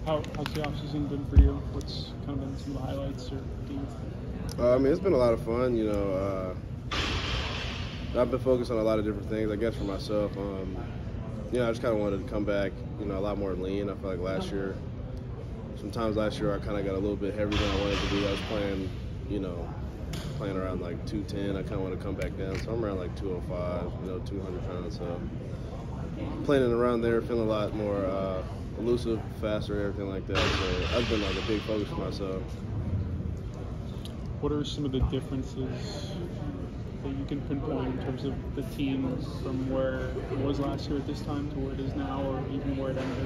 How's the offseason been for you? What's kind of been some of the highlights or themes? I mean, it's been a lot of fun. I've been focused on a lot of different things, I guess, for myself. I just kind of wanted to come back, a lot more lean. I feel like sometimes last year I kind of got a little bit heavier than I wanted to be. I was playing around like 210. I kind of want to come back down. So I'm around like 205, 200 pounds. So playing around there, feeling a lot more elusive, faster, everything like that. So that's been like a big focus for myself. What are some of the differences that you can pinpoint in terms of the team from where it was last year at this time to where it is now, or even where it ended?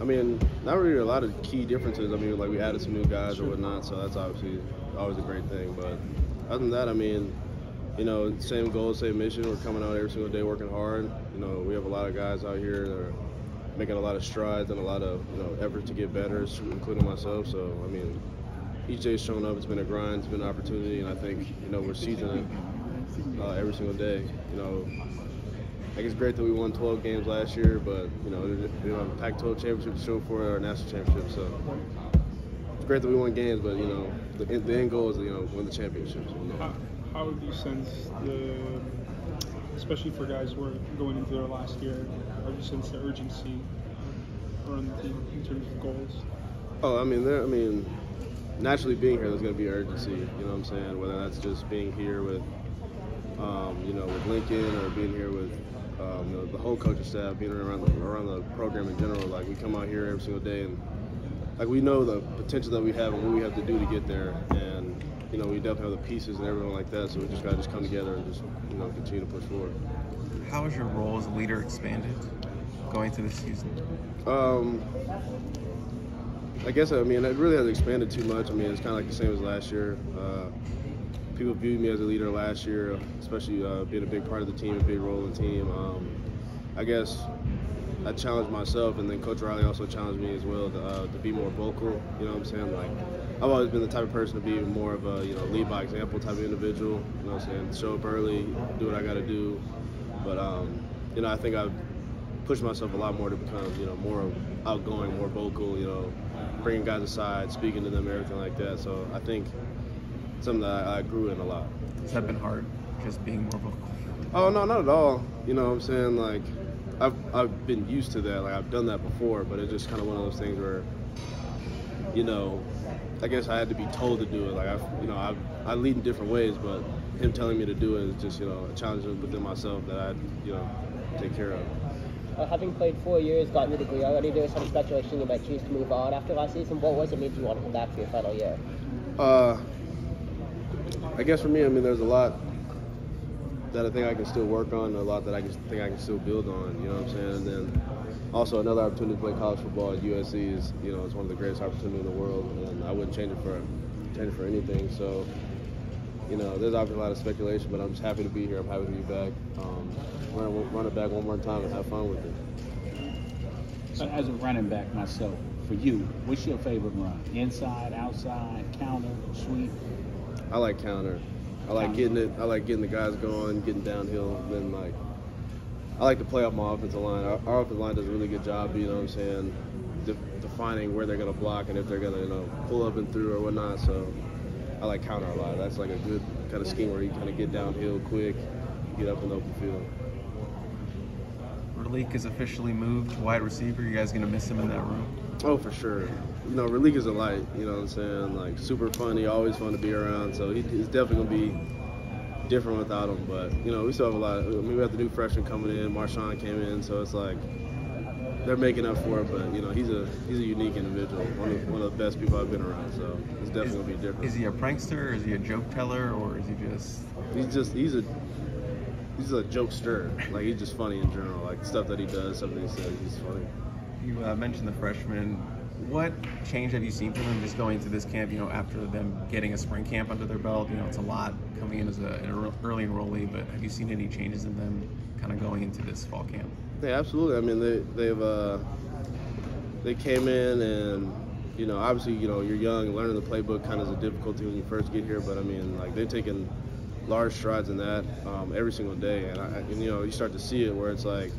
I mean, not really a lot of key differences. I mean, like we added some new guys or whatnot, so that's obviously always a great thing. But other than that, I mean, same goal, same mission. We're coming out every single day working hard. We have a lot of guys out here that are making a lot of strides and a lot of, effort to get better, including myself. So, I mean, each day's showing up. It's been a grind. It's been an opportunity. And I think, we're seizing it every single day. I think it's great that we won 12 games last year, but, we don't have a Pac-12 championship to show for it or a national championship. So it's great that we won games, but, the end goal is, win the championships. How have you sensed especially for guys who are going into their last year, how have you sensed the urgency around the team in terms of goals? Oh, I mean, naturally being here, there's going to be urgency, you know what I'm saying? Whether that's just being here with, with Lincoln or being here with, the whole coaching staff, being around the program in general. Like, we come out here every single day and, like, we know the potential that we have and what we have to do to get there. And, we definitely have the pieces and everything like that, so we just got to come together and just, continue to push forward. How has your role as a leader expanded going into this season? I guess, it really hasn't expanded too much. It's kind of like the same as last year. People viewed me as a leader last year, especially being a big part of the team, a big role in the team. I guess I challenged myself, and then Coach Riley also challenged me as well to be more vocal. You know what I'm saying? Like, I've always been the type of person to be more of a lead by example type of individual. You know what I'm saying? Show up early, do what I got to do. But I think I've pushed myself a lot more to become more outgoing, more vocal. Bringing guys aside, speaking to them, everything like that. So I think something that I grew in a lot. Has that been hard, just being more vocal? Oh no, not at all. You know what I'm saying? Like, I've been used to that. Like, I've done that before, but it's just kind of one of those things where, I guess I had to be told to do it. Like, I lead in different ways, but him telling me to do it is just, a challenge within myself that I, take care of. Having played 4 years, gotten the degree already, there was some speculation you might choose to move on after last season. What was it made you want to come back for your final year? I guess for me, there's a lot that I think I can still work on, a lot that I think I can still build on, you know what I'm saying? And then also another opportunity to play college football at USC is, it's one of the greatest opportunities in the world, and I wouldn't change it for anything. So, there's obviously a lot of speculation, but I'm just happy to be here. I'm happy to be back. Run it back one more time and have fun with it. So as a running back myself, for you, what's your favorite run? Inside, outside, counter, sweep? I like counter. I like getting it. I like getting the guys going, getting downhill. Then I like to play off my offensive line. Our offensive line does a really good job, you know what I'm saying, defining where they're going to block and if they're going to, pull up and through or whatnot. So I like counter a lot. That's like a good kind of scheme where you kind of get downhill quick, get up in the open field. Ralik is officially moved to wide receiver. You guys going to miss him in that room? Oh, for sure. Ralik is a light, you know what I'm saying? Like, super funny, always fun to be around. So he's definitely going to be different without him. But, we still have a lot. We have the new freshman coming in. Marshawn came in. So it's like they're making up for it. But, he's a unique individual, one of the best people I've been around. So it's definitely going to be different. Is he a prankster? Is he a joke teller? Or is he just... He's a jokester. Like, he's just funny in general. Like, stuff that he does, stuff that he says, he's funny. You mentioned the freshman. What change have you seen from them just going to this camp, after them getting a spring camp under their belt? It's a lot coming in as an early enrollee, but have you seen any changes in them kind of going into this fall camp? Yeah, absolutely. They came in and, obviously, you're young, learning the playbook kind of is a difficulty when you first get here, but, they're taking large strides in that every single day. And, you start to see it where it's like,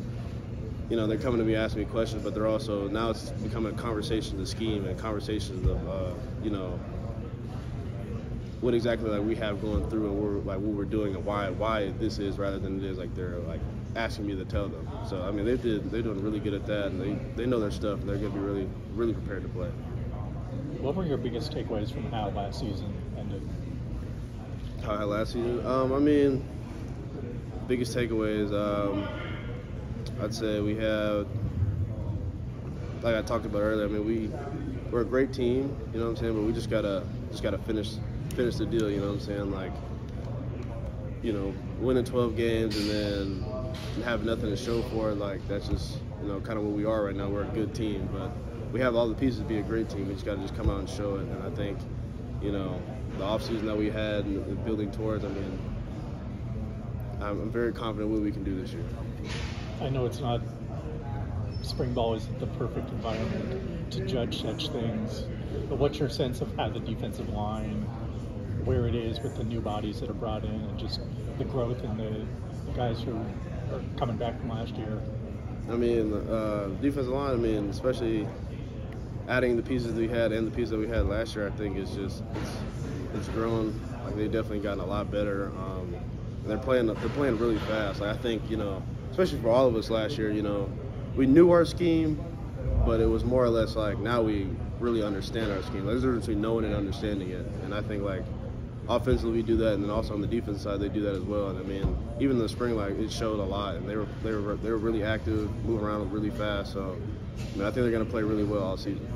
you know, they're coming to me asking me questions, but they're also, now it's becoming a conversation of scheme and conversations of, you know, what exactly like we have going through and what we're doing and why this is rather than it is like they're like asking me to tell them. So I mean they're doing really good at that, and they know their stuff, and they're going to be really prepared to play. What were your biggest takeaways from how last season ended? How last season? I mean, biggest takeaways. I'd say we have, like I talked about earlier. I mean we're a great team, you know what I'm saying, but we just gotta finish the deal, you know what I'm saying? Like, you know, winning 12 games and then have nothing to show for it, like that's just, you know, kind of what we are right now. We're a good team, but we have all the pieces to be a great team. We just got to come out and show it. And I think, you know, the offseason that we had and building towards, I mean, I'm very confident what we can do this year. I know it's not, spring ball isn't the perfect environment to judge such things, but what's your sense of how the defensive line, where it is with the new bodies that are brought in, and just the growth in the guys who are coming back from last year? I mean, defensive line, I mean, especially adding the pieces we had and the pieces that we had last year, I think it's grown. Like, they've definitely gotten a lot better. And they're playing really fast. Like, I think, you know, especially for all of us last year, you know, we knew our scheme, but it was more or less like now we really understand our scheme. There's a difference between knowing and understanding it. And I think, like, offensively we do that, and then also on the defense side they do that as well. And I mean, even in the spring, like, it showed a lot, and they were really active, moving around really fast. So I mean, I think they're going to play really well all season.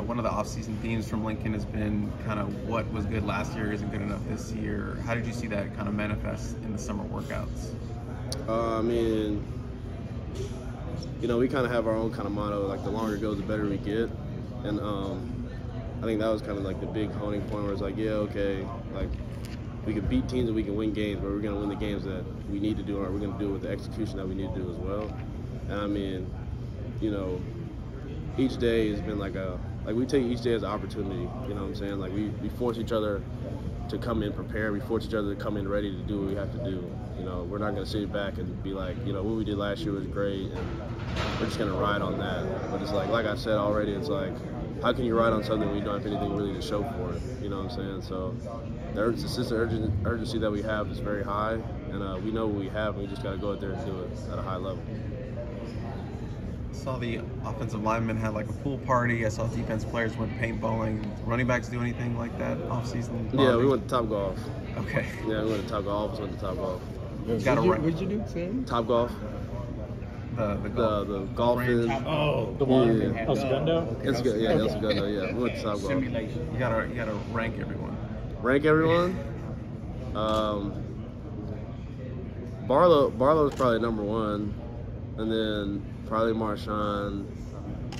One of the off-season themes from Lincoln has been kind of what was good last year isn't good enough this year. How did you see that kind of manifest in the summer workouts? I mean, you know, we kind of have our own kind of motto, like the longer it goes, the better we get. And I think that was kind of like the big honing point where it's like, yeah, okay, like we can beat teams and we can win games, but we're going to win the games that we need to do, or we're going to do it with the execution that we need to do as well. And I mean, you know, each day has been like we take each day as an opportunity, you know what I'm saying? Like we force each other to come in prepared, we force each other to come in ready to do what we have to do. You know, we're not going to sit back and be like, you know, what we did last year was great and we're just going to ride on that. But it's like I said already, it's like, how can you ride on something when you don't have anything really to show for it? You know what I'm saying? So the sense of urgency that we have is very high, and we know what we have, and we just got to go out there and do it at a high level. I saw the offensive linemen had like a pool party. I saw defense players went paintballing. Running backs do anything like that off-season? Yeah, we went to Top Golf. Okay. Yeah, we went to Top Golf. Went to Top Golf. What'd you do, Sam? Top Golf. The golfing. Oh, the one in El Segundo? It's good. Yeah, El Segundo. Yeah, we went to Top Golf. You gotta rank everyone. Rank everyone. Barlow's probably number one, and then probably Marshawn,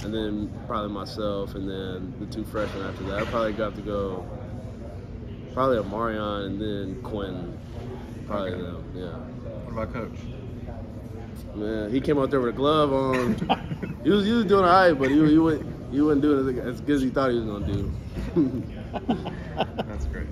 and then probably myself, and then the two freshmen after that. I probably got to go probably a Marion and then Quentin. Probably Okay. them. Yeah. What about Coach? Man, he came out there with a glove on. he was doing all right, but he wasn't doing as good as he thought he was gonna do. That's great.